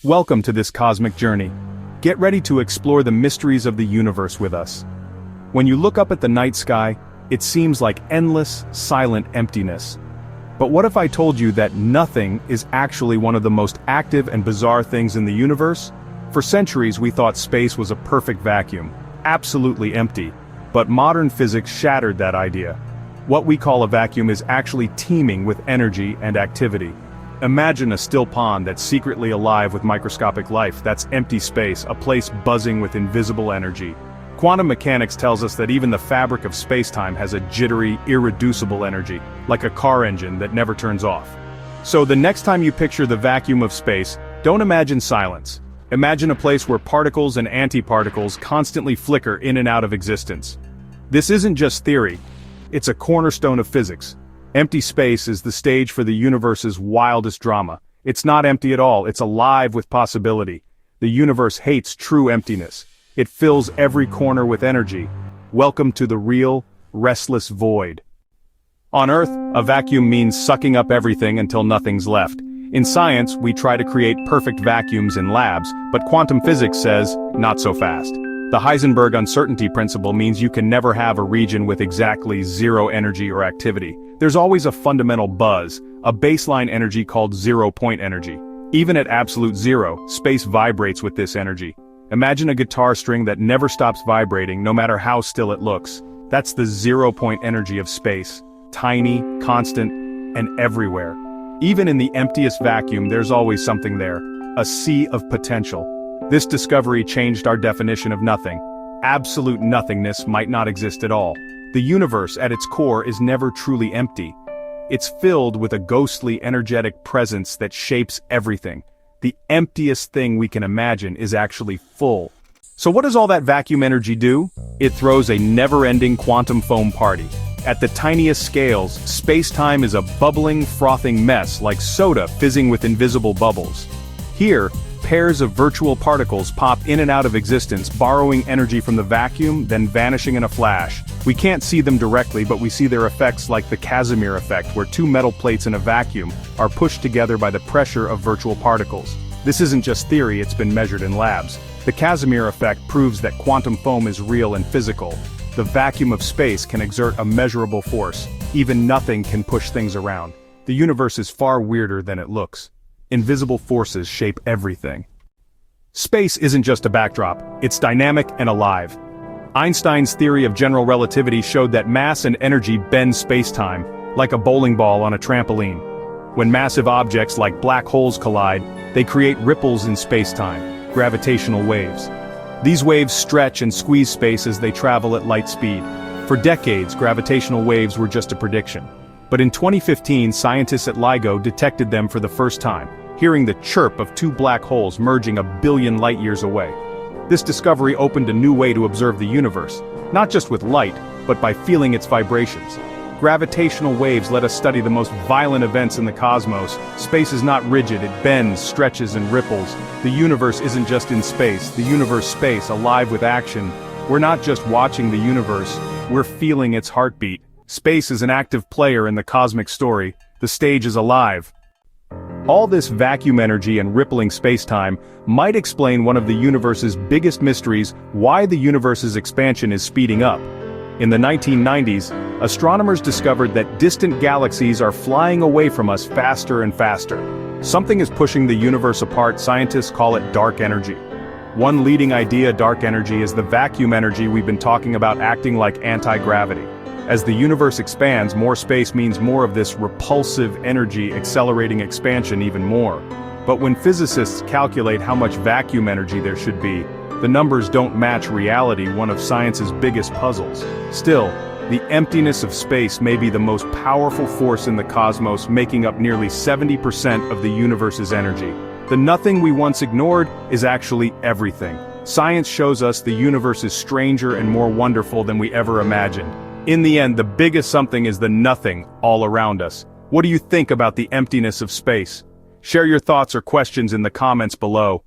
Welcome to this cosmic journey. Get ready to explore the mysteries of the universe with us. When you look up at the night sky, it seems like endless, silent emptiness. But what if I told you that nothing is actually one of the most active and bizarre things in the universe? For centuries we thought space was a perfect vacuum, absolutely empty. But modern physics shattered that idea. What we call a vacuum is actually teeming with energy and activity. Imagine a still pond that's secretly alive with microscopic life. That's empty space, a place buzzing with invisible energy. Quantum mechanics tells us that even the fabric of space-time has a jittery, irreducible energy, like a car engine that never turns off. So the next time you picture the vacuum of space, don't imagine silence. Imagine a place where particles and antiparticles constantly flicker in and out of existence. This isn't just theory, it's a cornerstone of physics. Empty space is the stage for the universe's wildest drama. It's not empty at all, it's alive with possibility. The universe hates true emptiness. It fills every corner with energy. Welcome to the real, restless void. On Earth, a vacuum means sucking up everything until nothing's left. In science, we try to create perfect vacuums in labs, but quantum physics says, not so fast. The Heisenberg uncertainty principle means you can never have a region with exactly zero energy or activity. There's always a fundamental buzz, a baseline energy called zero-point energy. Even at absolute zero, space vibrates with this energy. Imagine a guitar string that never stops vibrating no matter how still it looks. That's the zero-point energy of space. Tiny, constant, and everywhere. Even in the emptiest vacuum there's always something there. A sea of potential. This discovery changed our definition of nothing. Absolute nothingness might not exist at all. The universe at its core is never truly empty. It's filled with a ghostly, energetic presence that shapes everything. The emptiest thing we can imagine is actually full. So what does all that vacuum energy do? It throws a never-ending quantum foam party. At the tiniest scales, space-time is a bubbling, frothing mess like soda fizzing with invisible bubbles. Here, pairs of virtual particles pop in and out of existence, borrowing energy from the vacuum, then vanishing in a flash. We can't see them directly, but we see their effects like the Casimir effect, where two metal plates in a vacuum are pushed together by the pressure of virtual particles. This isn't just theory, it's been measured in labs. The Casimir effect proves that quantum foam is real and physical. The vacuum of space can exert a measurable force. Even nothing can push things around. The universe is far weirder than it looks. Invisible forces shape everything. Space isn't just a backdrop, it's dynamic and alive. Einstein's theory of general relativity showed that mass and energy bend space-time, like a bowling ball on a trampoline. When massive objects like black holes collide, they create ripples in space-time, gravitational waves. These waves stretch and squeeze space as they travel at light speed. For decades, gravitational waves were just a prediction. But in 2015, scientists at LIGO detected them for the first time, hearing the chirp of two black holes merging a billion light-years away. This discovery opened a new way to observe the universe, not just with light, but by feeling its vibrations. Gravitational waves let us study the most violent events in the cosmos. Space is not rigid, it bends, stretches, and ripples. The universe isn't just in space, the universe space, alive with action. We're not just watching the universe, we're feeling its heartbeat. Space is an active player in the cosmic story. The stage is alive. All this vacuum energy and rippling space-time might explain one of the universe's biggest mysteries: why the universe's expansion is speeding up. In the 1990s, astronomers discovered that distant galaxies are flying away from us faster and faster. Something is pushing the universe apart. Scientists call it dark energy. One leading idea, dark energy, is the vacuum energy we've been talking about, acting like anti-gravity. As the universe expands, more space means more of this repulsive energy, accelerating expansion even more. But when physicists calculate how much vacuum energy there should be, the numbers don't match reality, one of science's biggest puzzles. Still, the emptiness of space may be the most powerful force in the cosmos, making up nearly 70% of the universe's energy. The nothing we once ignored is actually everything. Science shows us the universe is stranger and more wonderful than we ever imagined. In the end, the biggest something is the nothing all around us. What do you think about the emptiness of space? Share your thoughts or questions in the comments below.